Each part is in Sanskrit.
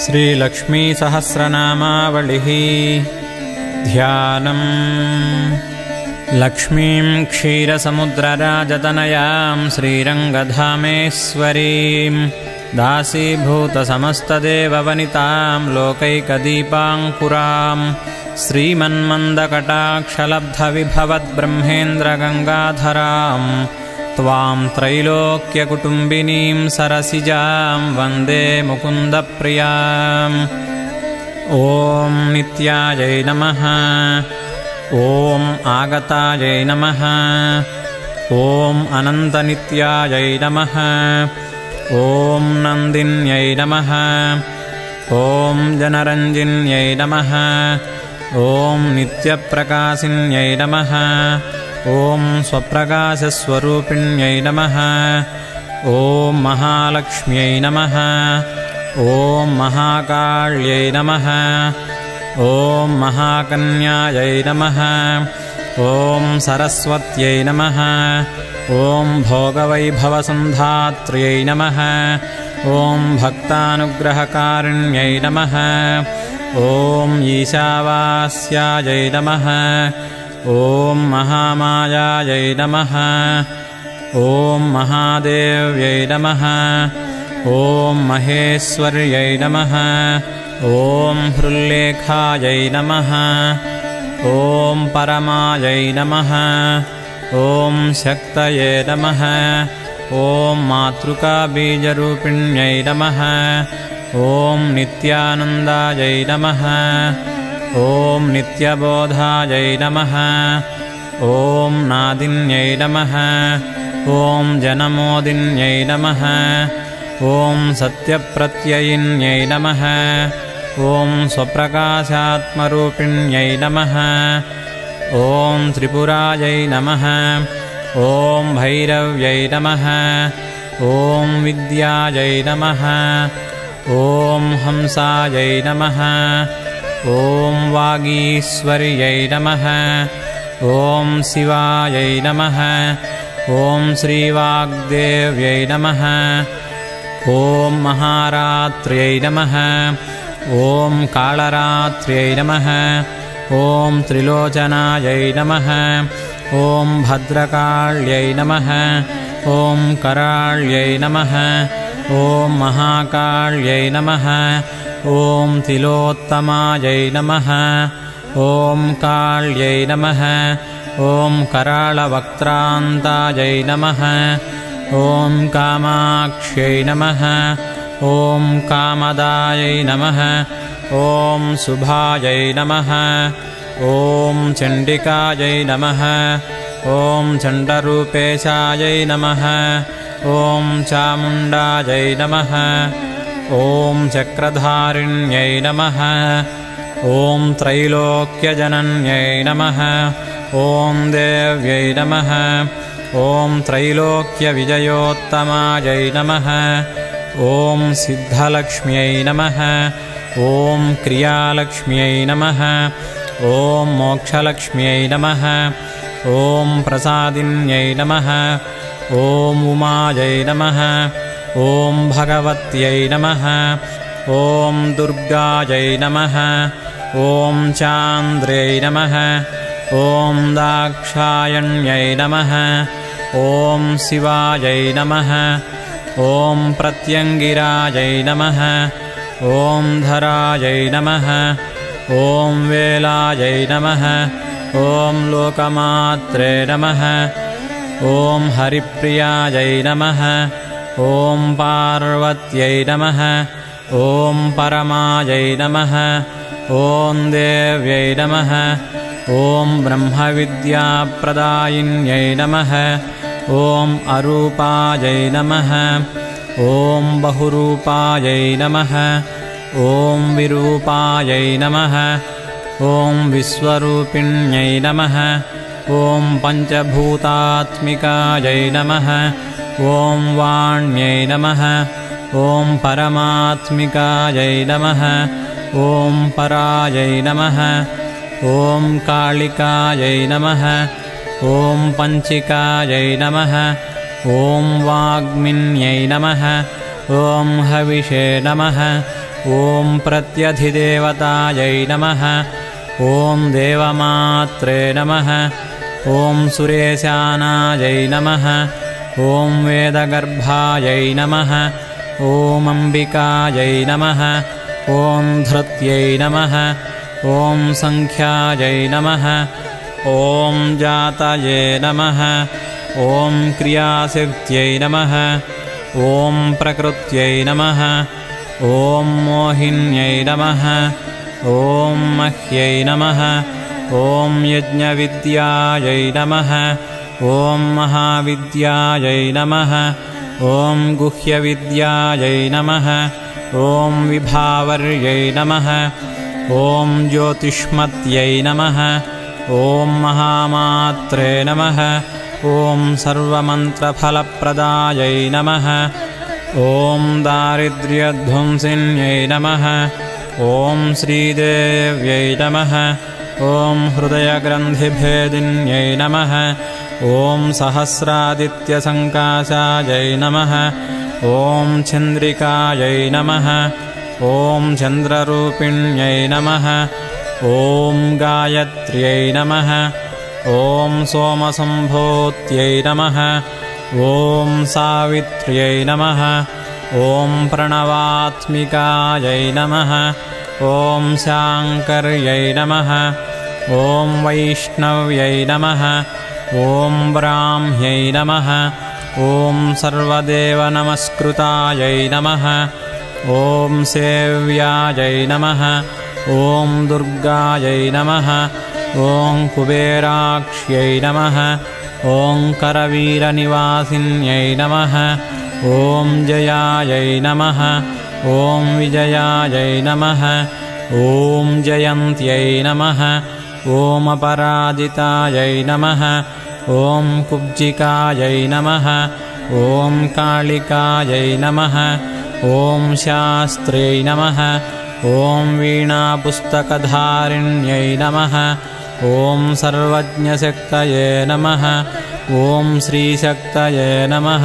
श्रीलक्ष्मीसहस्रनामावलिः ध्यानम्। लक्ष्मीं क्षीरसमुद्रराजतनयां श्रीरङ्गधामेश्वरीं दासीभूतसमस्तदेववनितां लोकैकदीपाङ्कुरां श्रीमन्मन्दकटाक्षलब्धविभवद्ब्रह्मेन्द्रगङ्गाधरां त्वां त्रैलोक्यकुटुम्बिनीं सरसिजां वन्दे मुकुन्दप्रियाम्। ॐ नित्यायै नमः। ॐ आगतायै नमः। ॐ अनन्तनित्यायै नमः। ॐ नन्दिन्यै नमः। ॐ जनरञ्जिन्यै नमः। ॐ नित्यप्रकाशिन्यै नमः। ॐ स्वप्रकाशस्वरूपिण्यै नमः। ॐ महालक्ष्म्यै नमः। ॐ महाकाल्यै नमः। ॐ महाकन्यायै नमः। ॐ सरस्वत्यै नमः। ॐ भोगवैभवसन्धात्र्यै नमः। ॐ भक्तानुग्रहकारिण्यै नमः। ॐ ईशावास्यायै नमः। ॐ महामायायै नमः। ॐ महादेव्यै नमः। ॐ महेश्वर्यै नमः। ॐ हृल्लेखायै नमः। ॐ परमायै नमः। ॐ शक्तये नमः। ॐ मातृकाबीजरूपिण्यै नमः। ॐ नित्यानन्दायै नमः। ॐ नित्यबोधायै नमः। ॐ नादिन्यै नमः। ॐ जनमोदिन्यै नमः। ॐ सत्यप्रत्ययिन्यै नमः। ॐ स्वप्रकाशात्मरूपिण्यै नमः। ॐ त्रिपुरायै नमः। ॐ भैरव्यै नमः। ॐ विद्यायै नमः। ॐ हंसायै नमः। ॐ वागीश्वर्यै नमः। ॐ शिवायै नमः। ॐ श्रीवाग्देव्यै नमः। ॐ महारात्र्यै नमः। ॐ कालरात्र्यै नमः। ॐ त्रिलोचनायै नमः। ॐ भद्रकाल्यै नमः। ॐ कराल्यै नमः। ॐ महाकाल्यै नमः। ॐ तिलोत्तमायै नमः। ॐ काल्यै नमः। ॐ कराळवक्त्रान्तायै नमः। ॐ कामाक्ष्यै नमः। ॐ कामदायै नमः। ॐ शुभायै नमः। ॐ चण्डिकायै नमः। ॐ चण्डरूपेशायै नमः। ॐ चामुण्डायै नमः। ॐ चक्रधारिण्यै नमः। ॐ त्रैलोक्यजनन्यै नमः। ॐ देव्यै नमः। ॐ त्रैलोक्यविजयोत्तमायै नमः। ॐ सिद्धलक्ष्म्यै नमः। ॐ क्रियालक्ष्म्यै नमः। ॐ मोक्षलक्ष्म्यै नमः। ॐ प्रसादिन्यै नमः। ॐ उमायै नमः। ॐ भगवत्यै नमः। ॐ दुर्गायै नमः। ॐ चान्द्र्यै नमः। ॐ दाक्षायण्यै नमः। ॐ शिवायै नमः। ॐ प्रत्यङ्गिरायै नमः। ॐ धरायै नमः। ॐ वेलायै नमः। ॐ लोकमात्रे नमः। ॐ हरिप्रियायै नमः। ॐ पार्वत्यै नमः। ॐ परमायै नमः। ॐ देव्यै नमः। ॐ ब्रह्मविद्याप्रदायिन्यै नमः। ॐ अरूपायै नमः। ॐ बहुरूपायै नमः। ॐ विरूपायै नमः। ॐ विश्वरूपिण्यै नमः। ॐ पञ्चभूतात्मिकायै नमः। ॐ वाण्यै नमः। ॐ परमात्मिकायै नमः। ॐ परायै नमः। ॐ कालिकायै नमः। ॐ पञ्चिकायै नमः। ॐ वाग्मिन्यै नमः। ॐ हविषे नमः। ॐ प्रत्यधिदेवतायै नमः ॐ देवमात्रे नमः ॐ सुरेशानायै नमः ॐ वेदगर्भायै नमः ॐ अम्बिकायै नमः ॐ धृत्यै नमः ॐ सङ्ख्यायै नमः ॐ जातये नमः ॐ क्रियासिद्ध्यै नमः ॐ प्रकृत्यै नमः ॐ मोहिन्यै नमः ॐ मह्यै नमः ॐ यज्ञविद्यायै नमः ॐ महाविद्यायै नमः ॐ गुह्यविद्यायै नमः ॐ विभावर्यै नमः ॐ ज्योतिष्मत्यै नमः ॐ महामात्रे नमः ॐ सर्वमन्त्रफलप्रदायै नमः ॐ दारिद्र्यध्वंसिन्यै नमः ॐ श्रीदेव्यै नमः ॐ हृदयग्रन्थिभेदिन्यै नमः ॐ सहस्रादित्यसङ्काशायै नमः ॐ चन्द्रिकायै नमः ॐ चन्द्ररूपिण्यै नमः ॐ गायत्र्यै नमः ॐ सोमसम्भूत्यै नमः ॐ सावित्र्यै नमः ॐ प्रणवात्मिकायै नमः ॐ शाङ्कर्यै नमः ॐ वैष्णव्यै नमः ॐ ब्राह्म्यै नमः ॐ सर्वदेवनमस्कृतायै नमः ॐ सेव्यायै नमः ॐ दुर्गायै नमः ॐ कुबेराक्ष्यै नमः ॐ करवीरनिवासिन्यै नमः ॐ जयायै नमः ॐ विजयायै नमः ॐ जयन्त्यै नमः ॐ अपराजितायै नमः ॐ कुब्जिकायै नमः ॐ कालिकायै नमः ॐ शास्त्र्यै नमः ॐ वीणापुस्तकधारिण्यै नमः ॐ सर्वज्ञशक्तये नमः ॐ श्रीशक्तये नमः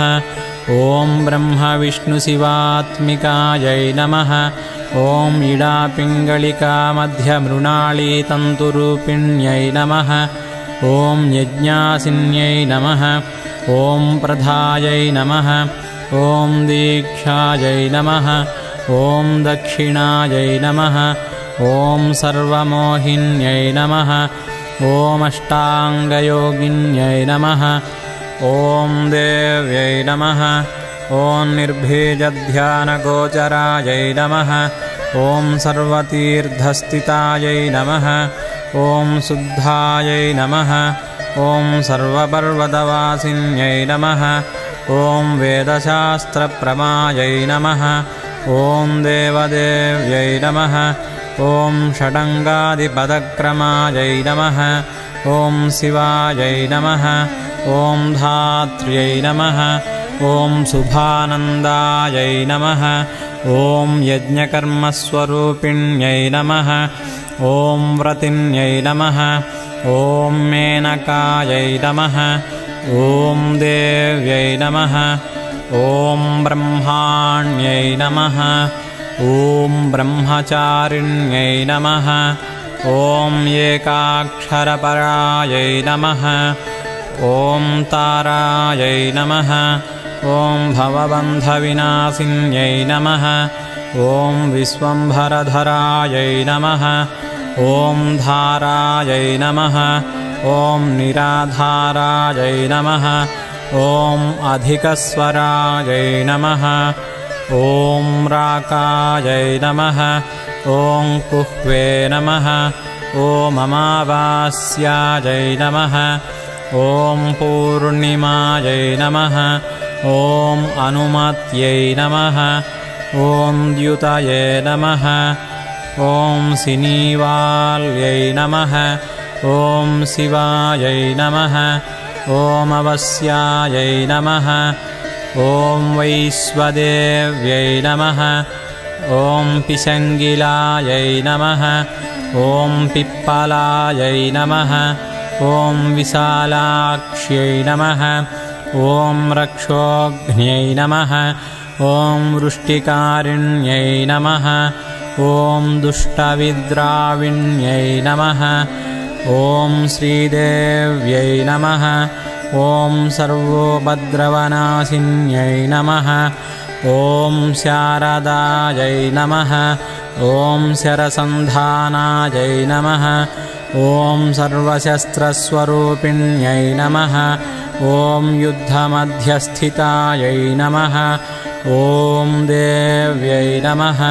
ॐ ब्रह्मविष्णुशिवात्मिकायै नमः ॐ इडापिङ्गलिकामध्यमृणालीतन्तुरूपिण्यै नमः ॐ यज्ञासिन्यै नमः ॐ प्रधायै नमः ॐ दीक्षायै नमः ॐ दक्षिणायै नमः ॐ सर्वमोहिन्यै नमः ॐ अष्टाङ्गयोगिन्यै नमः ॐ देव्यै नमः ॐ निर्भीजध्यानगोचरायै नमः ॐ सर्वतीर्थस्थितायै नमः ॐ शुद्धायै नमः ॐ सर्वपर्वतवासिन्यै नमः ॐ वेदशास्त्रप्रमायै नमः ॐ देवदेव्यै नमः ॐ षडङ्गादिपदक्रमायै नमः ॐ शिवायै नमः ॐ धात्र्यै नमः ॐ शुभानन्दायै नमः ॐ यज्ञकर्मस्वरूपिण्यै नमः ॐ व्रतिन्यै नमः ॐ मेनकायै नमः ॐ देव्यै नमः ॐ ब्रह्माण्यै नमः ॐ ब्रह्मचारिण्यै नमः ॐ एकाक्षरपरायै नमः ॐ तारायै नमः ॐ भवबन्धविनाशिन्यै नमः ॐ विश्वम्भरधरायै नमः ॐ धारायै नमः ॐ निराधारायै नमः ॐ अधिकस्वरायै नमः ॐ राकायै नमः ॐ कुह्वे नमः ॐ अमावास्यायै नमः ॐ पूर्णिमायै नमः ॐ अनुमत्यै नमः ॐ द्युतये नमः ॐ सिनीवाल्यै नमः ॐ शिवायै नमः ॐ अवस्यायै नमः ॐ वैश्वदेव्यै नमः ॐ पिशङ्गिलायै नमः ॐ पिप्पलायै नमः ॐ विशालाक्ष्यै नमः ॐ रक्षोघ्न्यै नमः ॐ वृष्टिकारिण्यै नमः ॐ दुष्टविद्राविण्यै नमः ॐ श्रीदेव्यै नमः ॐ सर्वोपद्रवनाशिन्यै नमः ॐ शारदायै नमः ॐ शरसन्धानायै नमः ॐ सर्वशस्त्रस्वरूपिण्यै नमः ॐ युद्धमध्यस्थितायै नमः ॐ देव्यै नमः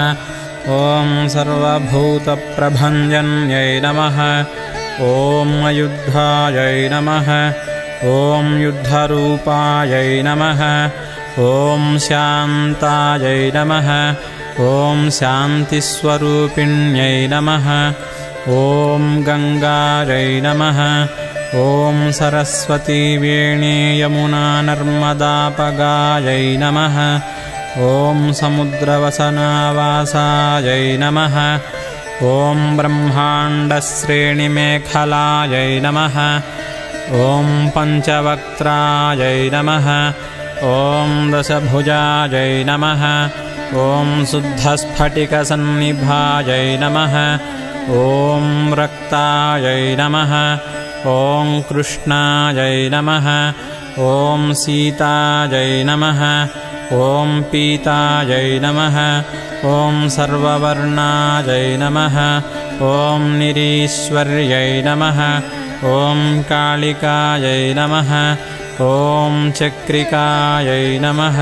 ॐ सर्वभूतप्रभञ्जन्यै नमः ॐ अयुद्धायै नमः ॐ युद्धरूपायै नमः ॐ शान्तायै नमः ॐ शान्तिस्वरूपिण्यै नमः ॐ गङ्गायै नमः ॐ सरस्वती वेणी यमुना नर्मदापगायै नमः ॐ समुद्रवसनावासायै नमः ॐ ब्रह्माण्डश्रेणिमेखलायै नमः ॐ पञ्चवक्त्रायै नमः ॐ दशभुजायै नमः ॐ शुद्धस्फटिकसन्निभायै नमः ॐ रक्तायै नमः ॐ कृष्णायै नमः ॐ सीतायै नमः ॐ पीतायै नमः ॐ सर्ववर्णायै नमः ॐ निरीश्वर्यै नमः ॐ कालिकायै नमः ॐ चक्रिकायै नमः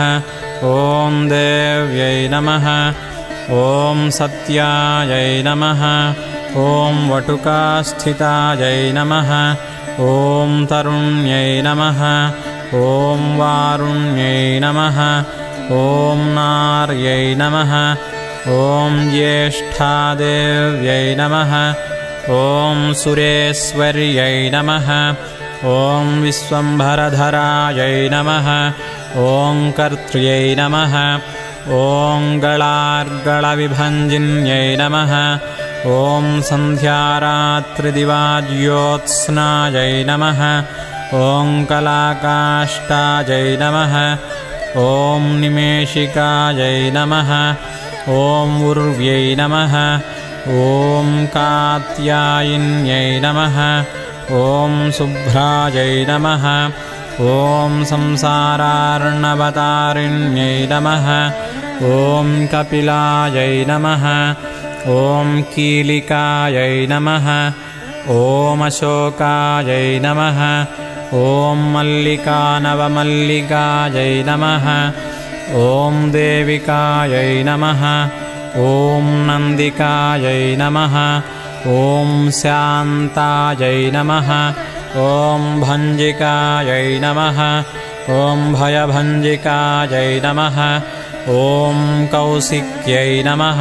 ॐ देव्यै नमः ॐ सत्यायै नमः ॐ वटुकास्थितायै नमः ॐ तरुण्यै नमः ॐ वारुण्यै नमः ॐ नार्यै नमः ॐ ज्येष्ठादेव्यै नमः ॐ सुरेश्वर्यै नमः ॐ विश्वम्भरधरायै नमः ॐ कर्त्र्यै नमः ॐ गलार्गलविभञ्जिन्यै नमः ॐ सन्ध्यारात्रिदिवाज्योत्स्नायै नमः ॐ कलाकाष्ठायै नमः ॐ निमेषिकायै नमः ॐ उर्व्यै नमः ॐ कात्यायिन्यै नमः ॐ शुभ्रायै नमः ॐ संसारार्णवतारिण्यै नमः ॐ कपिलायै नमः ॐ कीलिकायै नमः ॐ अशोकायै नमः ॐ मल्लिकानवमल्लिकायै नमः ॐ देविकायै नमः ॐ नन्दिकायै नमः ॐ शान्तायै नमः ॐ भञ्जिकायै नमः ॐ भयभञ्जिकायै नमः ॐ कौशिक्यै नमः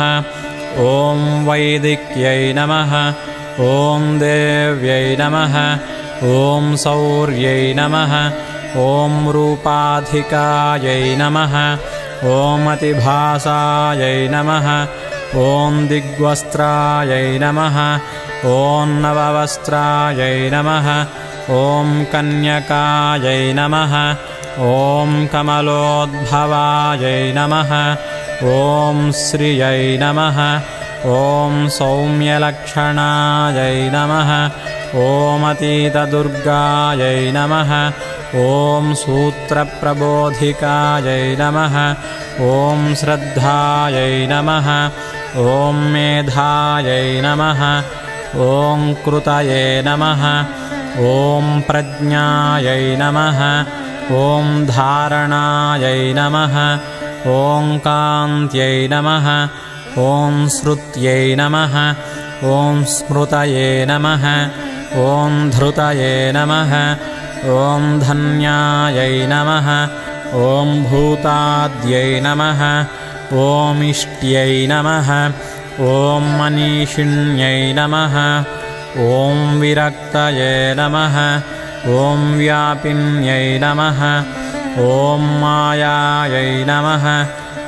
ॐ वैदिक्यै नमः ॐ देव्यै नमः ॐ शौर्यै नमः ॐ रूपाधिकायै नमः ॐ अतिभासायै नमः ॐ दिग्वस्त्रायै नमः ॐ नववस्त्रायै नमः ॐ कन्यकायै नमः ॐ कमलोद्भवायै नमः ॐ श्रियै नमः ॐ सौम्यलक्षणायै नमः ॐ अतीतदुर्गायै नमः ॐ सूत्रप्रबोधिकायै नमः ॐ श्रद्धायै नमः ॐ मेधायै नमः ॐ कृतये नमः ॐ प्रज्ञायै नमः ॐ धारणायै नमः ॐ कान्त्यै नमः ॐ श्रुत्यै नमः ॐ स्मृतये नमः ॐ धृतये नमः ॐ धन्यायै नमः ॐ भूताद्यै नमः ॐ इष्ट्यै नमः ॐ मनीषिण्यै नमः ॐ विरक्तये नमः ॐ व्यापिन्यै नमः ॐ मायायै नमः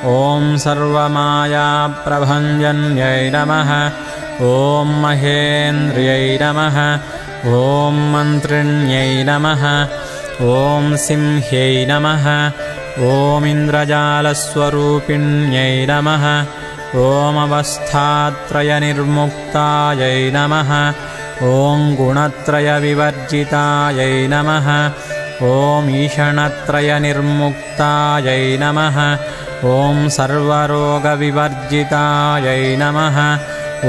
ॐ सर्वमायाप्रभञ्जन्यै नमः ॐ महेन्द्र्यै नमः ॐ मन्त्रिण्यै नमः ॐ सिंह्यै नमः ॐ इन्द्रजालस्वरूपिण्यै नमः ॐ अवस्थात्रयनिर्मुक्तायै नमः ॐ गुणत्रयविवर्जितायै नमः ॐ ईषणत्रयनिर्मुक्तायै नमः ॐ सर्वरोगविवर्जितायै नमः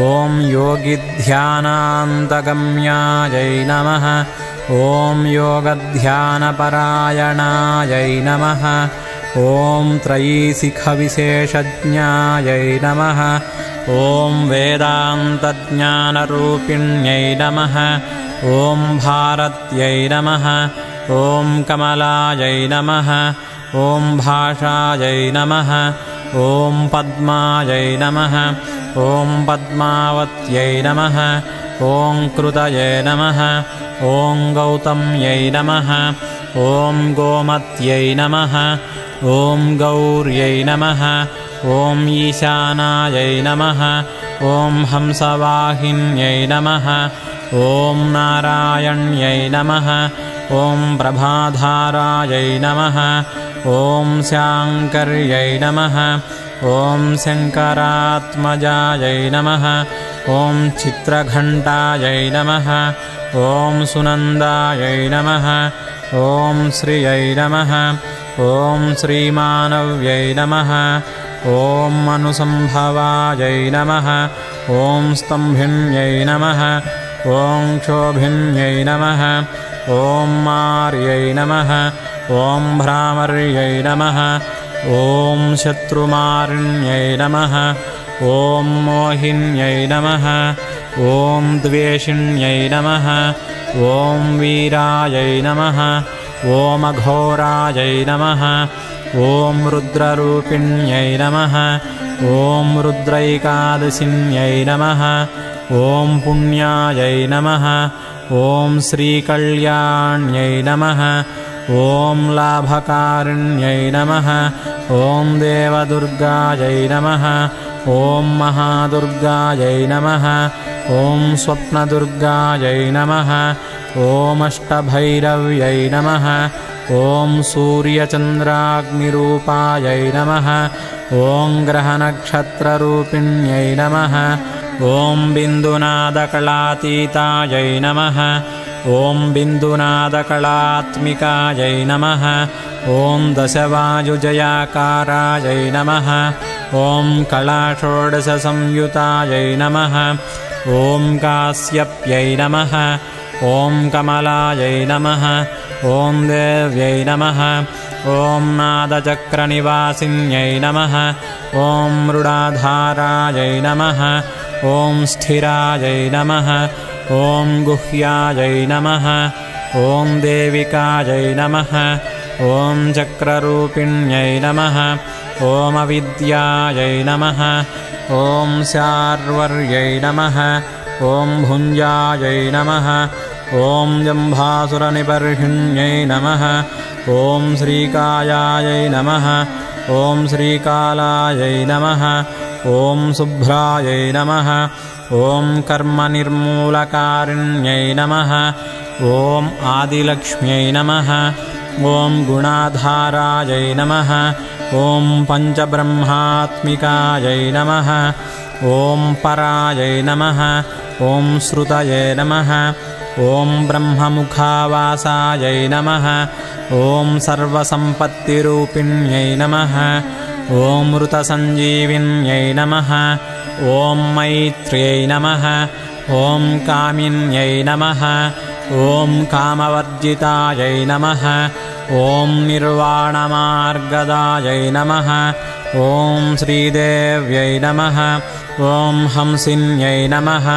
ॐ योगिध्यानान्तगम्यायै नमः ॐ योगध्यानपरायणायै नमः ॐ त्रयीशिखविशेषज्ञायै नमः ॐ वेदान्तज्ञानरूपिण्यै नमः ॐ भारत्यै नमः ॐ कमलायै नमः ॐ भाषायै नमः ॐ पद्मायै नमः ॐ पद्मावत्यै नमः ॐ कृतये नमः ॐ गौतम्यै नमः ॐ गोमत्यै नमः ॐ गौर्यै नमः ॐ ईशानायै नमः ॐ हंसवाहिन्यै नमः ॐ नारायण्यै नमः ॐ प्रभाधारायै नमः ॐ शाङ्कर्यै नमः ॐ शङ्करात्मजायै नमः ॐ चित्रघण्टायै नमः ॐ सुनन्दायै नमः ॐ श्रियै नमः ॐ श्रीमानव्यै नमः ॐ अनुसम्भवायै नमः ॐ स्तम्भिन्यै नमः ॐ क्षोभिन्यै नमः ॐ मार्यै नमः ॐ भ्रामर्यै नमः ॐ शत्रुमारिण्यै नमः ॐ मोहिन्यै नमः ॐ द्वेषिण्यै नमः ॐ वीरायै नमः ॐ अघोरायै नमः ॐ रुद्ररूपिण्यै नमः ॐ रुद्रैकादशिन्यै नमः ॐ पुण्यायै नमः ॐ श्रीकल्याण्यै नमः ॐ लाभकारिण्यै नमः ॐ देवदुर्गायै नमः ॐ महादुर्गायै नमः ॐ स्वप्नदुर्गायै नमः ॐ अष्टभैरव्यै नमः ॐ सूर्यचन्द्राग्निरूपायै नमः ॐ ग्रहनक्षत्ररूपिण्यै नमः ॐ बिन्दुनादकलातीतायै नमः ॐ बिन्दुनादकलात्मिकायै नमः ॐ दशवायुजयाकारायै नमः ॐ कलाषोडशसंयुतायै नमः ॐ कास्यप्यै नमः ॐ कमलायै नमः ॐ देव्यै नमः ॐ नादचक्रनिवासिन्यै नमः ॐ मृडाधारायै नमः ॐ स्थिरायै नमः ॐ गुह्यायै नमः ॐ देविकायै नमः ॐ चक्ररूपिण्यै नमः ॐ अविद्यायै नमः ॐ शार्वर्यै नमः ॐ भुञ्जायै नमः ॐ जम्भासुरनिबर्हिण्यै नमः ॐ श्रीकायायै नमः ॐ श्रीकालायै नमः ॐ शुभ्रायै नमः ॐ कर्मनिर्मूलकारिण्यै नमः ॐ आदिलक्ष्म्यै नमः ॐ गुणाधारायै नमः ॐ पञ्चब्रह्मात्मिकायै नमः ॐ परायै नमः ॐ श्रुतये नमः ॐ ब्रह्ममुखावासायै नमः ॐ सर्वसम्पत्तिरूपिण्यै नमः ॐ मृतसञ्जीविन्यै नमः ॐ मैत्र्यै नमः ॐ कामिन्यै नमः ॐ कामवर्जितायै नमः ॐ निर्वाणमार्गदायै नमः ॐ श्रीदेव्यै नमः ॐ हंसिन्यै नमः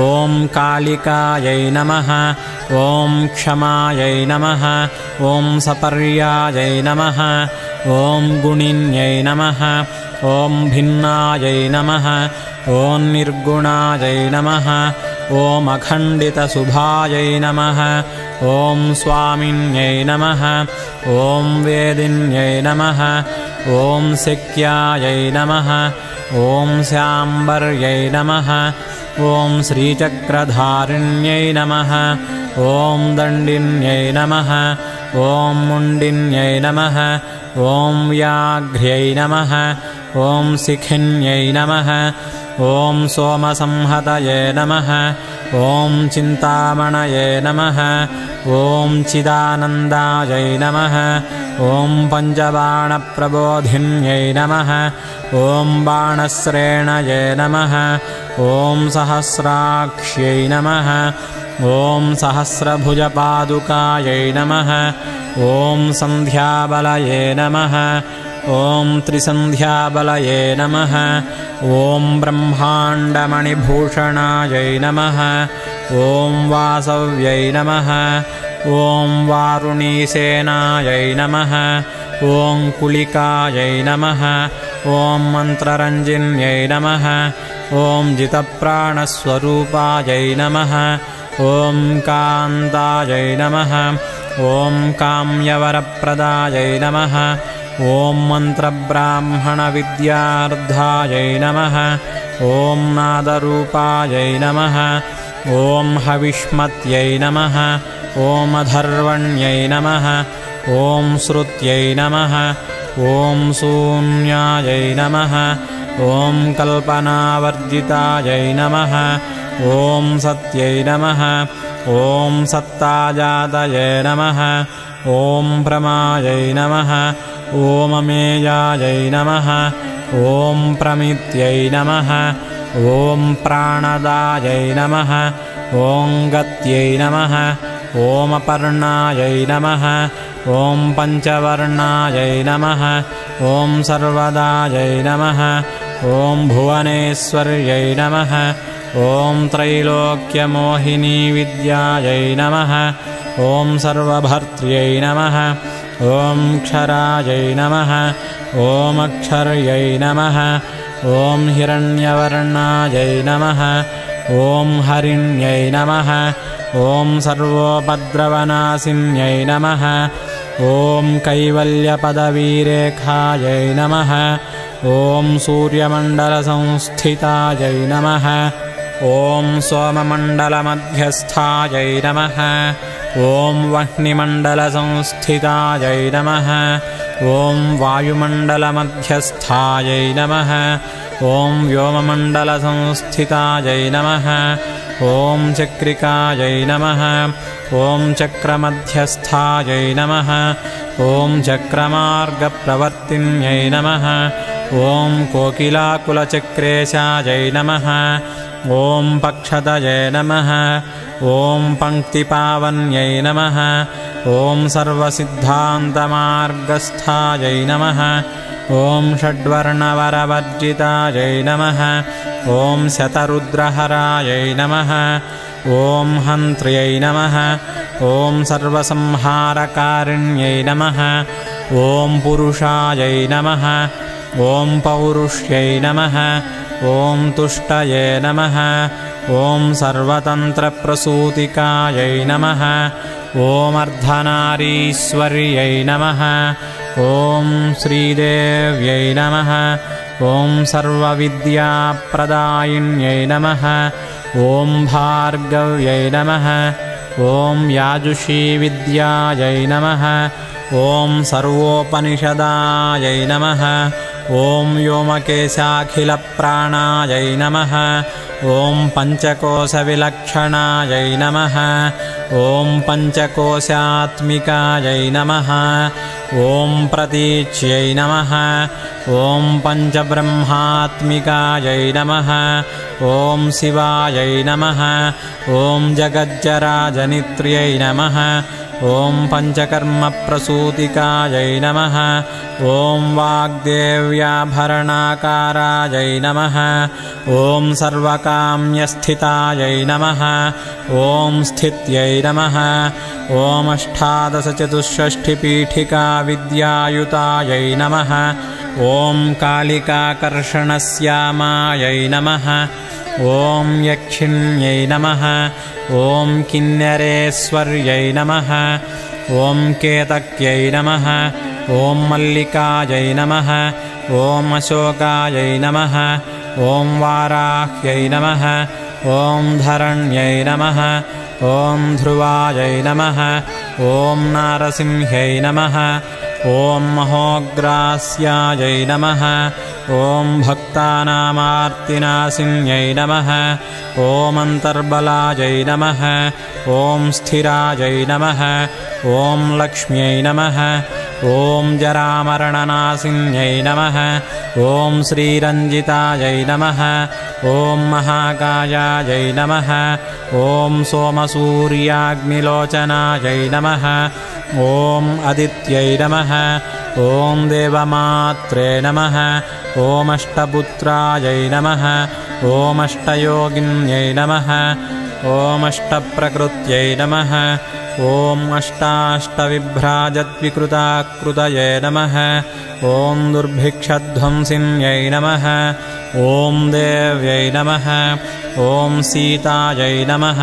ॐ कालिकायै नमः ॐ क्षमायै नमः ॐ सपर्यायै नमः ॐ गुणिन्यै नमः ॐ भिन्नायै नमः ॐ निर्गुणायै नमः ॐ अखण्डितशुभायै नमः ॐ स्वामिन्यै नमः ॐ वेदिन्यै नमः ॐ शक्यायै नमः ॐ शाम्बर्यै नमः ॐ श्रीचक्रधारिण्यै नमः ॐ दण्डिन्यै नमः ॐ मुण्डिन्यै नमः ॐ व्याघ्र्यै नमः ॐ शिखिन्यै नमः ॐ सोमसंहतये नमः ॐ चिन्तामणये नमः ॐ चिदानन्दायै नमः ॐ पञ्चबाणप्रबोधिन्यै नमः ॐ बाणश्रेणये नमः ॐ सहस्राक्ष्यै नमः ॐ सहस्रभुजपादुकायै नमः ॐ सन्ध्याबलये नमः ॐ त्रिसन्ध्याबलये नमः ॐ ब्रह्माण्डमणिभूषणायै नमः ॐ वासव्यै नमः ॐ वारुणीसेनायै नमः ॐ कुलिकायै नमः ॐ मन्त्ररञ्जिन्यै नमः ॐ जितप्राणस्वरूपायै नमः ॐ कान्तायै नमः ॐ काम्यवरप्रदायै नमः ॐ मन्त्रब्राह्मणविद्यार्धायै नमः ॐ नादरूपायै नमः ॐ हविष्मत्यै नमः ॐ अधर्वण्यै नमः ॐ श्रुत्यै नमः ॐ शून्यायै नमः ॐ कल्पनावर्जितायै नमः ॐ सत्यै नमः ॐ सत्ताजातये नमः ॐ प्रमायै नमः ॐ अमेयायै नमः ॐ प्रमित्यै नमः ॐ प्राणदायै नमः ॐ गत्यै नमः ॐ अपर्णायै नमः ॐ पञ्चवर्णायै नमः ॐ सर्वदायै नमः ॐ भुवनेश्वर्यै नमः ॐ त्रैलोक्यमोहिनीविद्यायै नमः ॐ सर्वभर्त्र्यै नमः ॐ क्षरायै नमः ॐ अक्षर्यै नमः ॐ हिरण्यवर्णायै नमः ॐ हरिण्यै नमः ॐ सर्वोपद्रवनाशिन्यै नमः ॐ कैवल्यपदवीरेखायै नमः ॐ सूर्यमण्डलसंस्थितायै नमः ॐ सोममण्डलमध्यस्थायै नमः ॐ वह्निमण्डलसंस्थितायै नमः ॐ वायुमण्डलमध्यस्थायै नमः ॐ व्योममण्डलसंस्थितायै नमः ॐ चक्रिकायै नमः ॐ चक्रमध्यस्थायै नमः ॐ चक्रमार्गप्रवर्तिन्यै नमः ॐ कोकिलाकुलचक्रेशायै नमः ॐ पक्षतये नमः ॐ पङ्क्तिपावन्यै नमः ॐ सर्वसिद्धान्तमार्गस्थायै नमः ॐ षड्वर्णवरवर्जितायै नमः ॐ शतरुद्रहरायै नमः ॐ हन्त्र्यै नमः ॐ सर्वसंहारकारिण्यै नमः ॐ पुरुषायै नमः ॐ पौरुष्यै नमः ॐ तुष्टये नमः ॐ सर्वतन्त्रप्रसूतिकायै नमः ॐ अर्धनारीश्वर्यै नमः ॐ श्रीदेव्यै नमः ॐ सर्वविद्याप्रदायिन्यै नमः ॐ भार्गव्यै नमः ॐ याजुषीविद्यायै नमः ॐ सर्वोपनिषदायै नमः ॐ व्योमकेशाखिलप्राणायै नमः ॐ पञ्चकोशविलक्षणायै नमः ॐ पञ्चकोशात्मिकायै नमः ॐ प्रतीच्यै नमः ॐ पञ्चब्रह्मात्मिकायै नमः ॐ शिवायै नमः ॐ जगज्जराजनित्र्यै नमः ॐ पञ्चकर्मप्रसूतिकायै नमः ॐ वाग्देव्याभरणाकारायै नमः ॐ सर्वकाम्यस्थितायै नमः ॐ स्थित्यै नमः ॐ अष्टादशचतुष्षष्टिपीठिकाविद्यायुतायै नमः ॐ कालिकाकर्षणश्यामायै नमः ॐ यक्षिण्यै नमः ॐ किन्नरेश्वर्यै नमः ॐ केतक्यै नमः ॐ मल्लिकायै नमः ॐ अशोकायै नमः ॐ वाराह्यै नमः ॐ धरण्यै नमः ॐ ध्रुवायै नमः ॐ नारसिंह्यै नमः ॐ महोग्रास्यायै नमः ॐ भक्तानामार्तिनाशिन्यै नमः ॐ अन्तर्बलायै नमः ॐ स्थिरायै नमः ॐ लक्ष्म्यै नमः ॐ जरामरणनाशिन्यै नमः ॐ श्रीरञ्जितायै नमः ॐ महाकायायै नमः ॐ सोमसूर्याग्निलोचनायै नमः ॐ अदित्यै नमः ॐ देवमात्रे नमः ॐ अष्टपुत्रायै नमः ॐ अष्टयोगिन्यै नमः ॐ अष्टप्रकृत्यै नमः ॐ अष्टाष्टविभ्राजद्विकृताकृतये नमः ॐ दुर्भिक्षध्वंसिन्यै नमः ॐ देव्यै नमः ॐ सीतायै नमः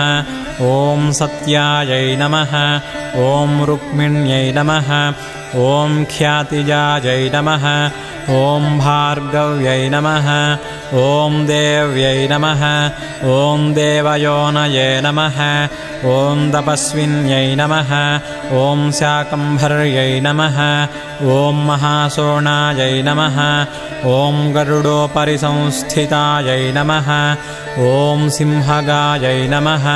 ॐ सत्यायै नमः ॐ रुक्मिण्यै नमः ॐ ख्यातिजायै नमः ॐ भार्गव्यै नमः ॐ देव्यै नमः ॐ देवयोनये नमः ॐ तपस्विन्यै नमः ॐ शाकम्भर्यै नमः ॐ महासोणायै नमः ॐ गरुडोपरि संस्थितायै नमः ॐ सिंहगायै नमः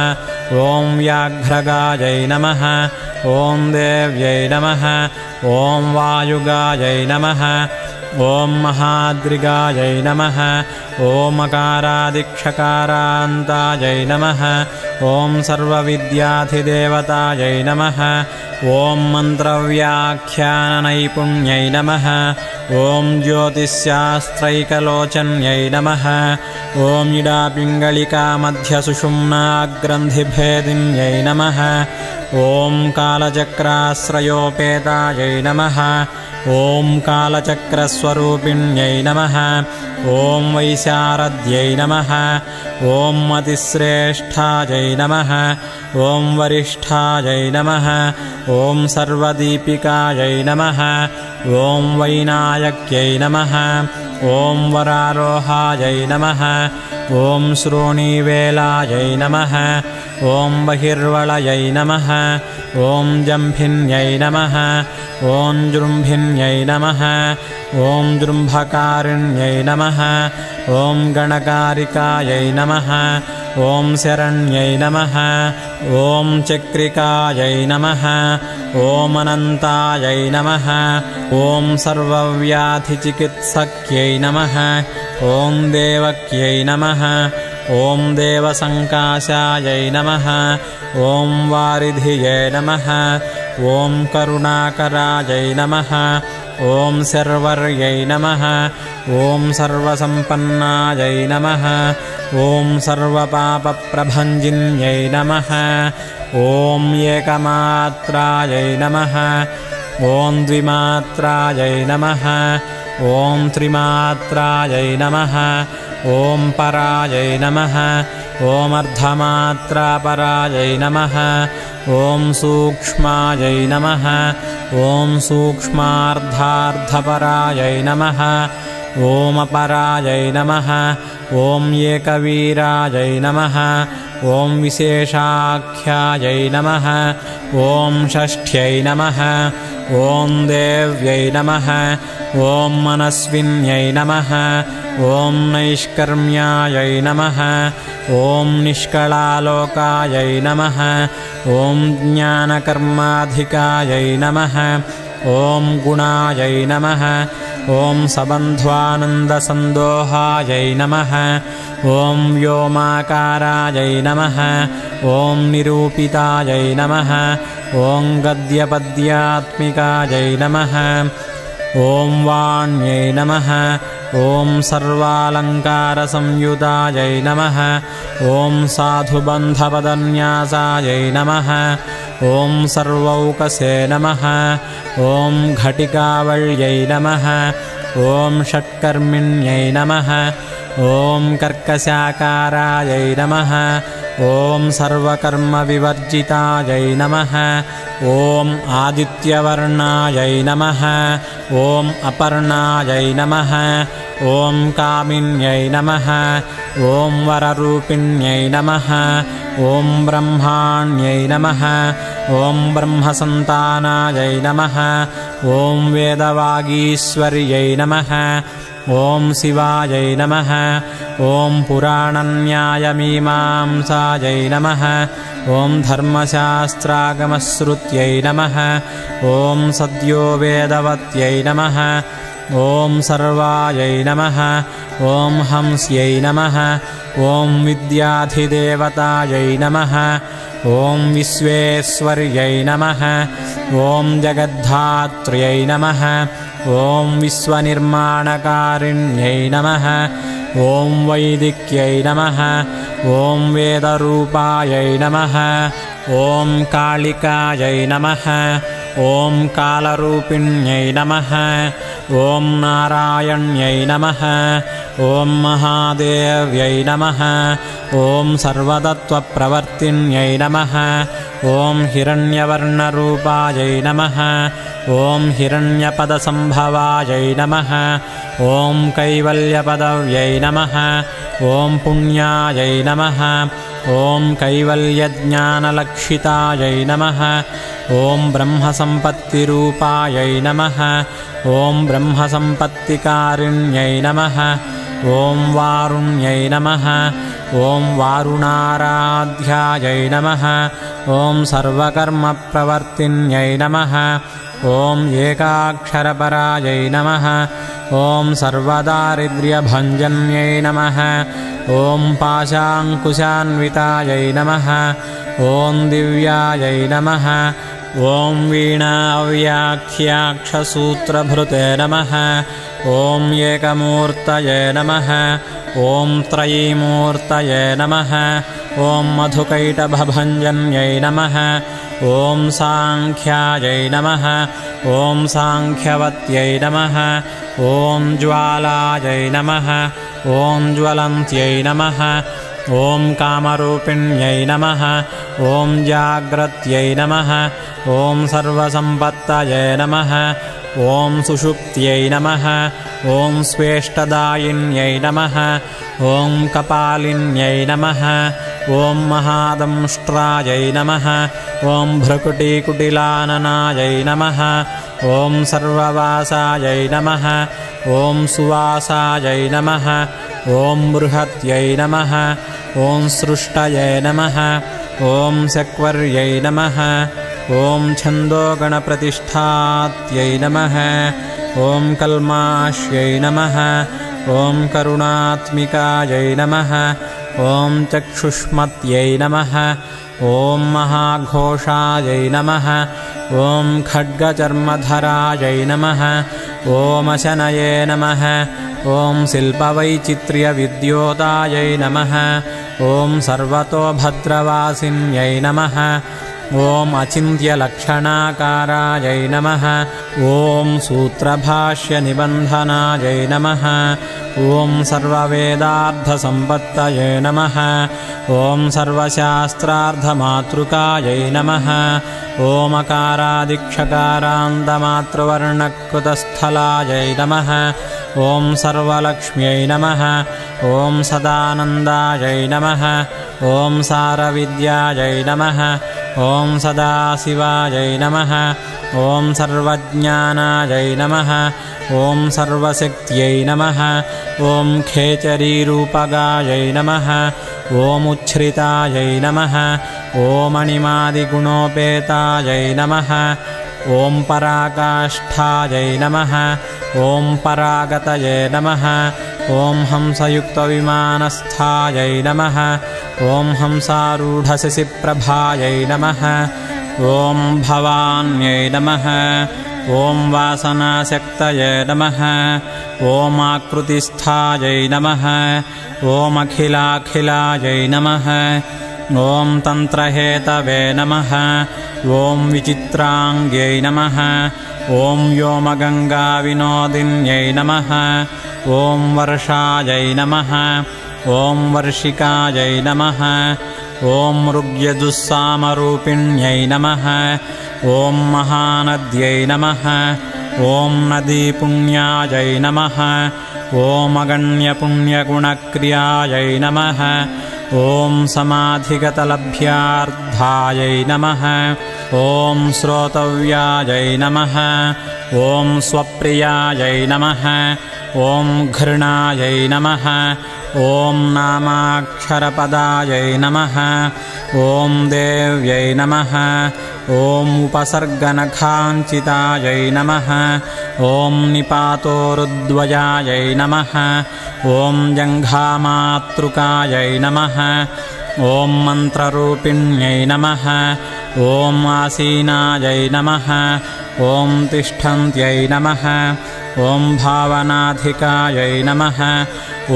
ॐ व्याघ्रगायै नमः ॐ देव्यै नमः ॐ वायुगायै नमः ॐ महाद्रिगायै नमः ॐ अकारादिक्षकारान्तायै नमः ॐ सर्वविद्याधिदेवतायै नमः ॐ मन्त्रव्याख्याननैपुण्यै नमः ॐ ज्योतिश्शास्त्रैकलोचन्यै नमः ॐ इडापिङ्गलिकामध्यसुषुम्नाग्रन्थिभेदिन्यै नमः ॐ कालचक्राश्रयोपेतायै नमः ॐ कालचक्रस्वरूपिण्यै नमः ॐ वैशारद्यै नमः ॐ मतिश्रेष्ठायै नमः ॐ वरिष्ठायै नमः ॐ सर्वदीपिकायै नमः ॐ वैनायक्यै नमः ॐ वरारोहायै नमः ॐ श्रोणीवेलायै नमः ॐ बहिर्वलयै नमः ॐ जम्भिन्यै नमः ॐ जृम्भिन्यै नमः ॐ जृम्भकारिण्यै नमः ॐ गणकारिकायै नमः ॐ शरण्यै नमः ॐ चक्रिकायै नमः ॐ अनन्तायै नमः ॐ सर्वव्याधिचिकित्सक्यै नमः ॐ देवक्यै नमः ॐ देवसङ्काशायै नमः ॐ वारिधिये नमः ॐ करुणाकरायै नमः ॐ शर्वर्यै नमः ॐ सर्वसम्पन्नायै नमः ॐ सर्वपापप्रभञ्जिन्यै नमः ॐ एकमात्रायै नमः ॐ द्विमात्रायै नमः ॐ त्रिमात्रायै नमः ॐ परायै नमः ॐ अर्धमात्रापरायै नमः ॐ सूक्ष्मायै नमः ॐ सूक्ष्मार्धार्धपरायै नमः ॐ अपरायै नमः ॐ एकवीरायै नमः ॐ विशेषाख्यायै नमः ॐ षष्ठ्यै नमः ॐ देव्यै नमः ॐ मनस्विन्यै नमः ॐ नैष्कर्म्यायै नमः ॐ निष्कलालोकायै नमः ॐ ज्ञानकर्माधिकायै नमः ॐ गुणायै नमः ॐ सबन्ध्वानन्दसन्दोहायै नमः ॐ व्योमाकारायै नमः ॐ निरूपितायै नमः ॐ गद्यपद्यात्मिकायै नमः ॐ वाण्यै नमः ॐ सर्वालङ्कारसंयुतायै नमः ॐ साधुबन्धपदन्यासायै नमः ॐ सर्वौकसे नमः ॐ घटिकावल्यै नमः ॐ षट्कर्मिण्यै नमः ॐ कर्कशाकारायै नमः ॐ सर्वकर्मविवर्जितायै नमः ॐ आदित्यवर्णायै नमः ॐ अपर्णायै नमः ॐ कामिन्यै नमः ॐ वररूपिण्यै नमः ॐ ब्रह्माण्यै नमः ॐ ब्रह्मसन्तानायै नमः ॐ वेदवागीश्वर्यै नमः ॐ शिवायै नमः ॐ पुराणन्यायमीमांसायै नमः ॐ धर्मशास्त्रागमश्रुत्यै नमः ॐ सद्यो वेदवत्यै नमः ॐ सर्वायै नमः ॐ हंस्यै नमः ॐ विद्याधिदेवतायै नमः ॐ विश्वेश्वर्यै नमः ॐ जगद्धात्र्यै नमः ॐ विश्वनिर्माणकारिण्यै नमः ॐ वैदिक्यै नमः ॐ वेदरूपायै नमः ॐ कालिकायै नमः ॐ कालरूपिण्यै नमः ॐ नारायण्यै नमः ॐ महादेव्यै नमः ॐ सर्वतत्त्वप्रवर्तिन्यै नमः ॐ हिरण्यवर्णरूपायै नमः ॐ हिरण्यपदसम्भवायै नमः ॐ कैवल्यपदव्यै नमः ॐ पुण्यायै नमः ॐ कैवल्यज्ञानलक्षितायै नमः ॐ ब्रह्मसम्पत्तिरूपायै नमः ॐ ब्रह्मसम्पत्तिकारिण्यै नमः ॐ वारुण्यै नमः ॐ वारुणाराध्यायै नमः ॐ सर्वकर्मप्रवर्तिन्यै नमः ॐ एकाक्षरपरायै नमः ॐ सर्वदारिद्र्यभञ्जन्यै नमः ॐ पाशाङ्कुशान्वितायै नमः ॐ दिव्यायै नमः ॐ वीणाव्याख्याक्षसूत्रभृते नमः ॐ एकमूर्तये नमः ॐ त्रयीमूर्तये नमः ॐ मधुकैटभभञ्जन्यै नमः ॐ साङ्ख्यायै नमः ॐ साङ्ख्यवत्यै नमः ॐ ज्वालायै नमः ॐ ज्वलन्त्यै नमः ॐ कामरूपिण्यै नमः ॐ जाग्रत्यै नमः ॐ सर्वसम्पत्तये नमः ॐ सुषुप्त्यै नमः ॐ स्वेष्टदायिन्यै नमः ॐ कपालिन्यै नमः ॐ महादंष्ट्रायै नमः ॐ भ्रुकुटीकुटिलाननायै नमः ॐ सर्ववासायै नमः ॐ सुवासायै नमः ॐ बृहत्यै नमः ॐ सृष्टये नमः ॐ शक्वर्यै नमः ॐ छन्दोगणप्रतिष्ठात्यै नमः ॐ कल्माश्यै नमः ॐ करुणात्मिकायै नमः ॐ चक्षुष्मत्यै नमः ॐ महाघोषायै नमः ॐ खड्गचर्मधरायै नमः ॐ अशनये नमः ॐ शिल्पवैचित्र्यविद्योतायै नमः ॐ सर्वतोभद्रवासिन्यै नमः ॐ अचिन्त्यलक्षणाकारायै नमः ॐ सूत्रभाष्यनिबन्धनायै नमः ॐ सर्ववेदार्थसम्पत्तये नमः ॐ सर्वशास्त्रार्थमातृकायै नमः ॐ अकारादिक्षकारान्तमातृवर्णकृतस्थलायै नमः ॐ सर्वलक्ष्म्यै नमः ॐ सदानन्दायै नमः ॐ सारविद्यायै नमः ॐ सदाशिवायै नमः ॐ सर्वज्ञानायै नमः ॐ सर्वशक्त्यै नमः ॐ खेचरीरूपगायै नमः ॐ उच्छ्रितायै नमः ॐ अणिमादिगुणोपेतायै नमः ॐ पराकाष्ठायै नमः ॐ परागतये नमः ॐ हंसयुक्तविमानस्थायै नमः ॐ हंसारूढशशिप्रभायै नमः ॐ भवान्यै नमः ॐ वासनाशक्तये नमः ॐ आकृतिस्थायै नमः ॐ अखिलाखिलायै नमः ॐ तन्त्रहेतवे नमः ॐ विचित्राङ्ग्यै नमः ॐ व्योमगङ्गाविनोदिन्यै नमः ॐ वर्षायै नमः ॐ वर्षिकायै नमः ॐ ऋग्यजुस्सामरूपिण्यै नमः ॐ महानद्यै नमः ॐ नदीपुण्यायै नमः ॐ अगण्यपुण्यगुणक्रियायै नमः ॐ समाधिगतलभ्यार्थायै नमः ॐ श्रोतव्यायै नमः ॐ स्वप्रियायै नमः ॐ घृणायै नमः ॐ नामाक्षरपदायै नमः ॐ देव्यै नमः ॐ उपसर्गनखाञ्चितायै नमः ॐ निपातोरुद्वयायै नमः ॐ जङ्घामातृकायै नमः ॐ मन्त्ररूपिण्यै नमः ॐ आसीनायै नमः ॐ तिष्ठन्त्यै नमः ॐ भावनाधिकायै नमः